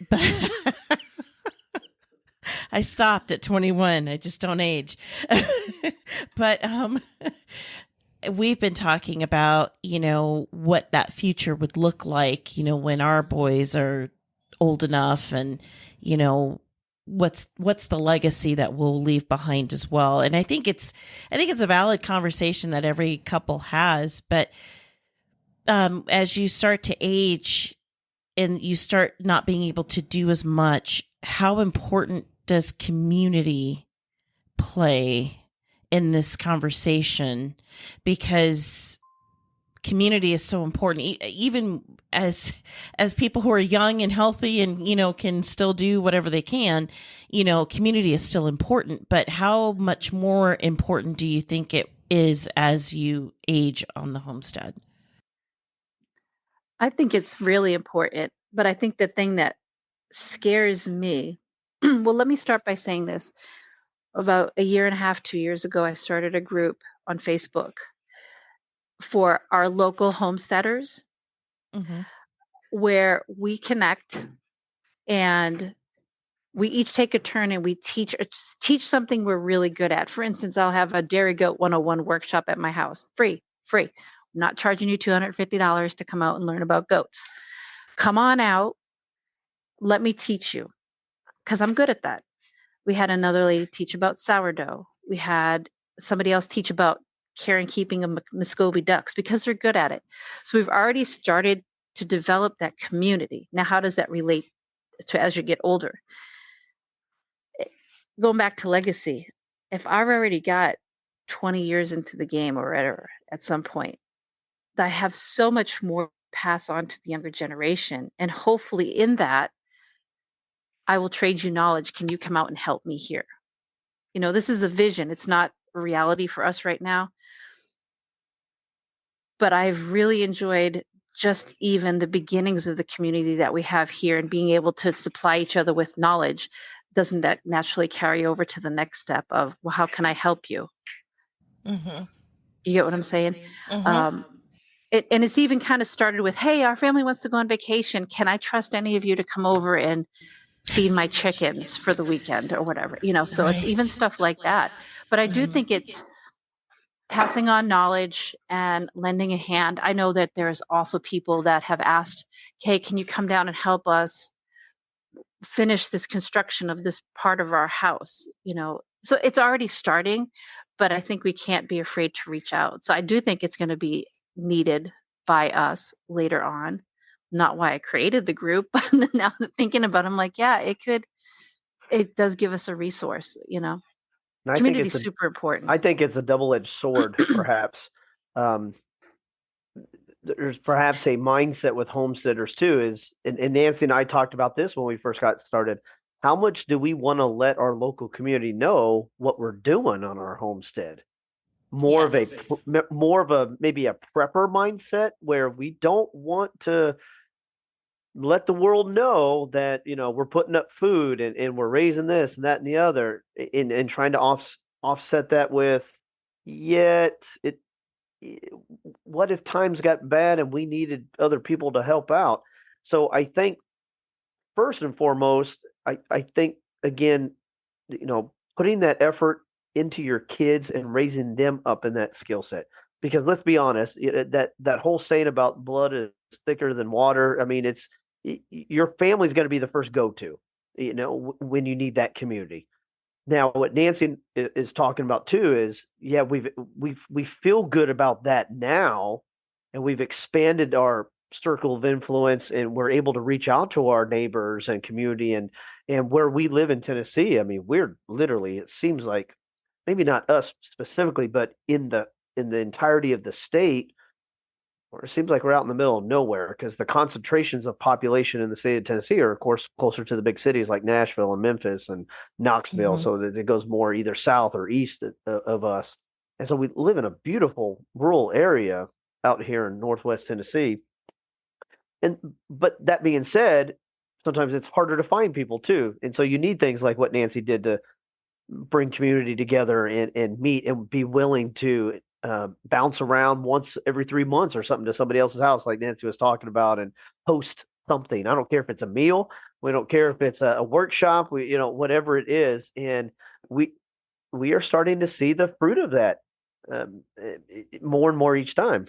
I stopped at 21. I just don't age. But we've been talking about, what that future would look like, when our boys are old enough, and, what's the legacy that we'll leave behind as well. And I think it's a valid conversation that every couple has, but as you start to age and you start not being able to do as much, how important does community play in this conversation? Because community is so important, even as people who are young and healthy and, can still do whatever they can, community is still important. But how much more important do you think it is as you age on the homestead? I think it's really important, but I think the thing that scares me, well, let me start by saying this. About a year and a half, 2 years ago, I started a group on Facebook for our local homesteaders Mm-hmm. where we connect and we each take a turn and we teach something we're really good at. For instance, I'll have a Dairy Goat 101 workshop at my house, free. I'm not charging you $250 to come out and learn about goats. Come on out. Let me teach you, because I'm good at that. We had another lady teach about sourdough. We had somebody else teach about care and keeping of Muscovy ducks, because they're good at it. So we've already started to develop that community. Now, how does that relate to as you get older? Going back to legacy, if I've already got 20 years into the game or whatever at some point, I have so much more to pass on to the younger generation. And hopefully in that, I will trade you knowledge. Can you come out and help me here? This is a vision. It's not a reality for us right now. But I've really enjoyed just even the beginnings of the community that we have here, and being able to supply each other with knowledge. Doesn't that naturally carry over to the next step of, well, how can I help you? Mm-hmm. You get what I'm saying? Mm-hmm. And it's even kind of started with, hey, our family wants to go on vacation. Can I trust any of you to come over and feed my chickens for the weekend or whatever? So It's even stuff like that. But I do think it's passing on knowledge and lending a hand. I know that there's also people that have asked, hey, can you come down and help us finish this construction of this part of our house? So it's already starting, but I think we can't be afraid to reach out. So I do think it's going to be needed by us later on. Not why I created the group, but now thinking about it, I'm like, yeah, it does give us a resource. And I think Community is super important. I think it's a double-edged sword, perhaps. There's perhaps a mindset with homesteaders too, and Nancy and I talked about this when we first got started. How much do we want to let our local community know what we're doing on our homestead? More of a maybe a prepper mindset, where we don't want to let the world know that we're putting up food and we're raising this and that and the other, and trying to offset that with, yet what if times got bad and we needed other people to help out? So I think first and foremost, I think, again, putting that effort into your kids and raising them up in that skill set. Because let's be honest, that whole saying about blood is thicker than water. I mean, your family's going to be the first go-to, when you need that community. Now, what Nancy is talking about too is, yeah, we feel good about that now, and we've expanded our circle of influence, and we're able to reach out to our neighbors and community, and where we live in Tennessee. I mean, we're literally, it seems like, maybe not us specifically, but in the entirety of the state, or it seems like we're out in the middle of nowhere, because the concentrations of population in the state of Tennessee are, of course, closer to the big cities like Nashville and Memphis and Knoxville. Mm-hmm. So that it goes more either south or east of us. And so we live in a beautiful rural area out here in Northwest Tennessee. But that being said, sometimes it's harder to find people too. And so you need things like what Nancy did to bring community together and meet and be willing to bounce around once every 3 months or something to somebody else's house, like Nancy was talking about, and host something. I don't care if it's a meal. We don't care if it's a workshop. Whatever it is, and we are starting to see the fruit of that more and more each time.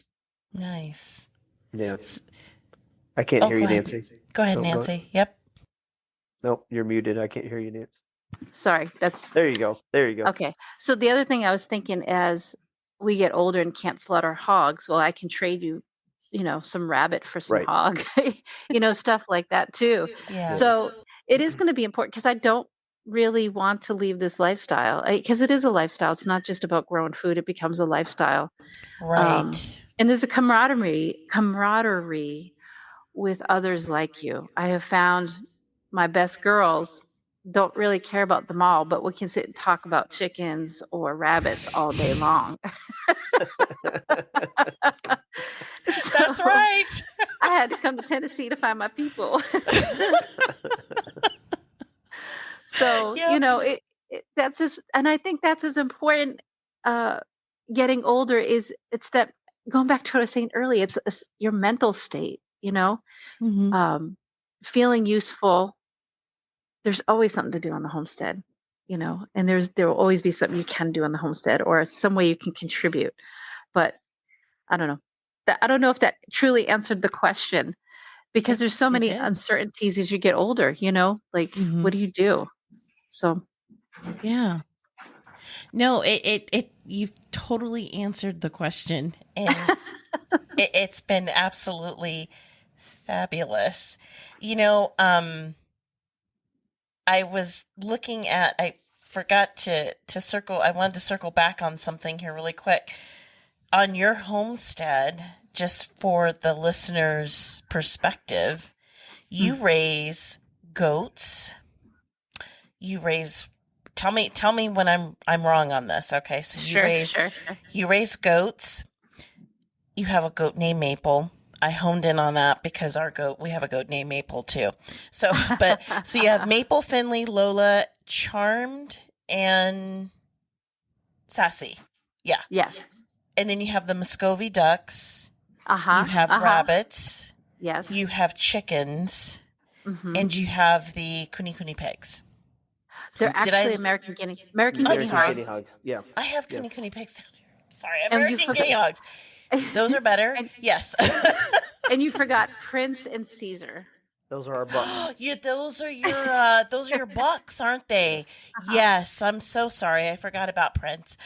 Nice. Yeah. I can't hear you, Nancy. Go ahead, Nancy. Yep. Nope, you're muted. I can't hear you, Nancy. Sorry, there you go. Okay. So the other thing I was thinking, as we get older and can't slaughter hogs, well, I can trade you, some rabbit for some hog, stuff like that too. Yeah. So it is going to be important, because I don't really want to leave this lifestyle, because it is a lifestyle. It's not just about growing food. It becomes a lifestyle. Right. And there's a camaraderie with others like you. I have found my best girls don't really care about the mall, but we can sit and talk about chickens or rabbits all day long. That's right. I had to come to Tennessee to find my people. So, Yep. that's just, and I think that's as important, getting older it's that, going back to what I was saying earlier, it's your mental state, Mhm. feeling useful. There's always something to do on the homestead, and there will always be something you can do on the homestead or some way you can contribute. But I don't know. I don't know if that truly answered the question, because there's so It many did. uncertainties as you get older, like Mhm. what do you do? So Yeah. No, you've totally answered the question, and it's been absolutely fabulous. I was looking at, I forgot to circle, I wanted to circle back on something here really quick. On your homestead, just for the listener's perspective, you raise goats. You raise, tell me when I'm wrong on this. Okay. So sure. you raise goats. You have a goat named Maple. I honed in on that because we have a goat named Maple too. So you have Maple, Finley, Lola, Charmed, and Sassy. Yeah. Yes. And then you have the Muscovy ducks. Uh-huh. You have rabbits. Yes. You have chickens. Mhm. And you have the Kuni pigs. They're actually American guinea hogs. Yeah. I have Kuni pigs down here. Sorry, And American guinea hogs. Those are better. Yes. And you forgot Prince and Caesar. Those are our bucks. Yeah, those are your bucks, aren't they? Yes, I'm so sorry. I forgot about Prince.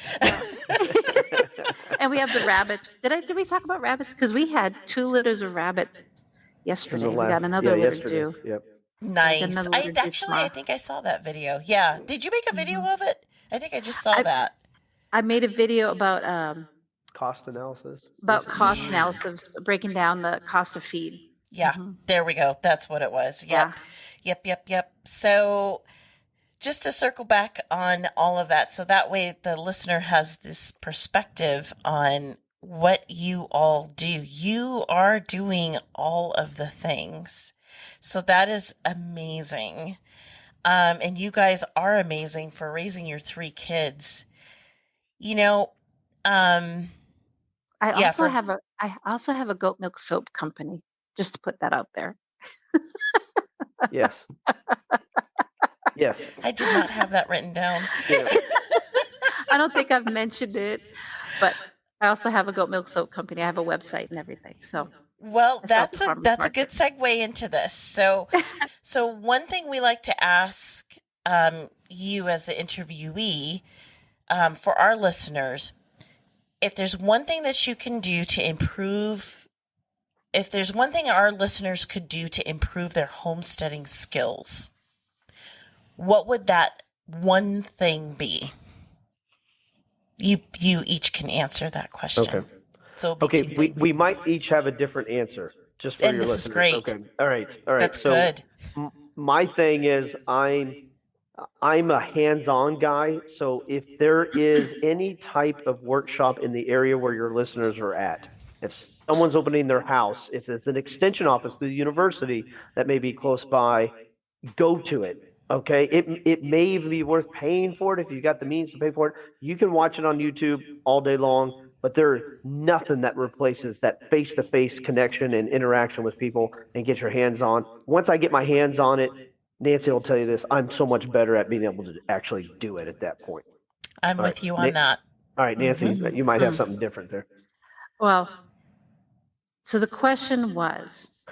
And we have the rabbits. Did we talk about rabbits? Because we had 2 litters of rabbits yesterday. We got another litter due. Yep. Nice. I tomorrow. think I saw that video. Yeah. Did you make a video of it? I think I just saw that. I made a video about cost analysis. Cost analysis, breaking down the cost of feed. Yeah, There we go. That's what it was. Yep. Yeah. Yep. So just to circle back on all of that, so that way the listener has this perspective on what you all do. You are doing all of the things. So that is amazing. And you guys are amazing for raising your 3 kids. I also have a goat milk soap company, just to put that out there. Yes. Yes. I did not have that written down. Yeah. I don't think I've mentioned it, but I also have a goat milk soap company. I have a website and everything. So, well, that's a good segue into this. So one thing we like to ask you as the interviewee, for our listeners, if there's one thing that you can do to improve, if there's one thing our listeners could do to improve their homesteading skills, what would that one thing be? You each can answer that question. Okay. So we might each have a different answer, just for and your this listeners. is great. Okay. All right. That's so good. My thing is I'm a hands-on guy, so if there is any type of workshop in the area where your listeners are at, if someone's opening their house, if it's an extension office through the university that may be close by, go to it. Okay, it may even be worth paying for it if you've got the means to pay for it. You can watch it on YouTube all day long, but there's nothing that replaces that face-to-face connection and interaction with people and get your hands on. Once I get my hands on it, Nancy will tell you this, I'm so much better at being able to actually do it at that point. I'm with you on that. All right, Nancy, you might have something different there. Well, so the question was,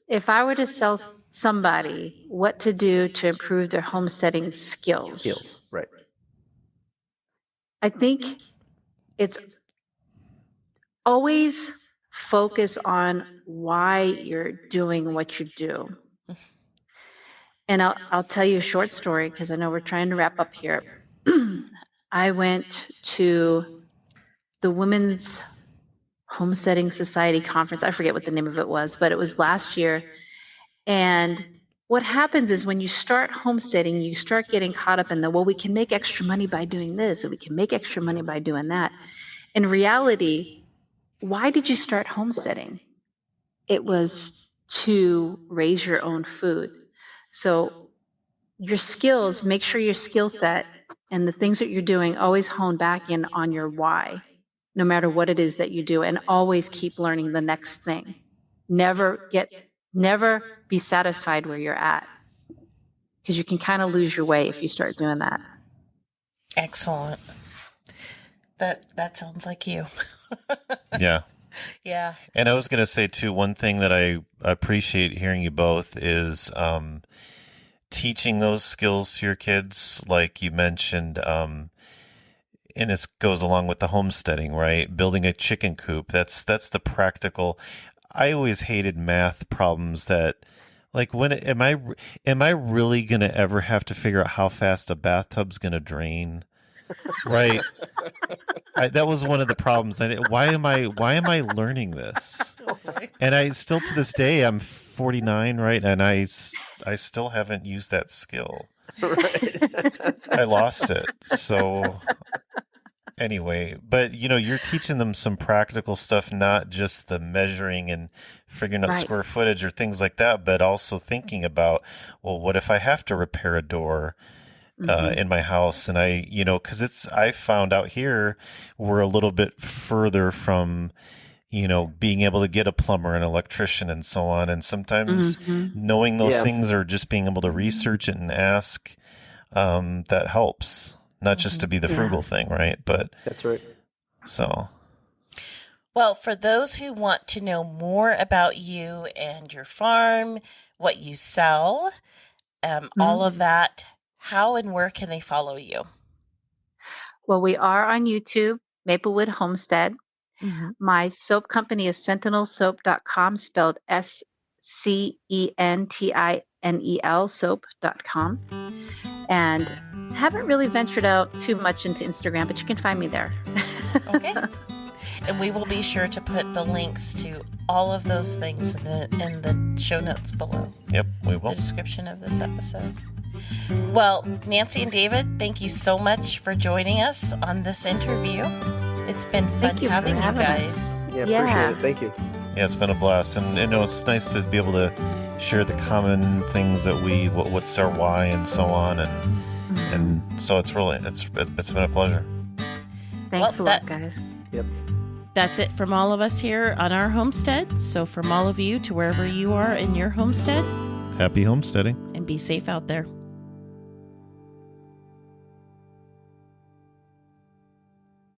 if I were to tell somebody what to do to improve their homesteading skills, right? I think it's always focus on why you're doing what you do. And I'll tell you a short story because I know we're trying to wrap up here. I went to the Women's Homesteading Society conference. I forget what the name of it was, but it was last year. And what happens is when you start homesteading, you start getting caught up in well, we can make extra money by doing this, and we can make extra money by doing that. In reality, why did you start homesteading? It was to raise your own food. So your skills, make sure your skill set and the things that you're doing always hone back in on your why, no matter what it is that you do, and always keep learning the next thing. Never be satisfied where you're at, because you can kind of lose your way if you start doing that. Excellent. That sounds like you. Yeah. Yeah. And I was going to say, too, one thing that I appreciate hearing you both is teaching those skills to your kids, like you mentioned, and this goes along with the homesteading, right? Building a chicken coop. That's the practical. I always hated math problems that, like, am I really going to ever have to figure out how fast a bathtub's going to drain? Right. That was one of the problems. Why am I learning this? And I still, to this day, I'm 49, right? And I still haven't used that skill. Right. I lost it. So anyway, but you're teaching them some practical stuff, not just the measuring and figuring out square footage or things like that, but also thinking about, well, what if I have to repair a door in my house? And because I found out here we're a little bit further from, being able to get a plumber, an electrician, and so on. And sometimes knowing those things, or just being able to research it and ask, that helps. Not just to be the frugal thing, right? But that's right. So, well, for those who want to know more about you and your farm, what you sell, all of that, how and where can they follow you? Well, we are on YouTube, Maplewood Homestead. My soap company is sentinelsoap.com, spelled SCENTINEL soap.com. And haven't really ventured out too much into Instagram, but you can find me there. Okay. And we will be sure to put the links to all of those things in the show notes below. Yep, we will. The description of this episode. Well, Nancy and David, thank you so much for joining us on this interview. It's been fun having you guys. Yeah, appreciate it. Thank you. Yeah, it's been a blast. And it's nice to be able to share the common things that what's our why and so on. And so it's been a pleasure. Thanks a lot, guys. Yep. That's it from all of us here on our homestead. So from all of you to wherever you are in your homestead, happy homesteading and be safe out there.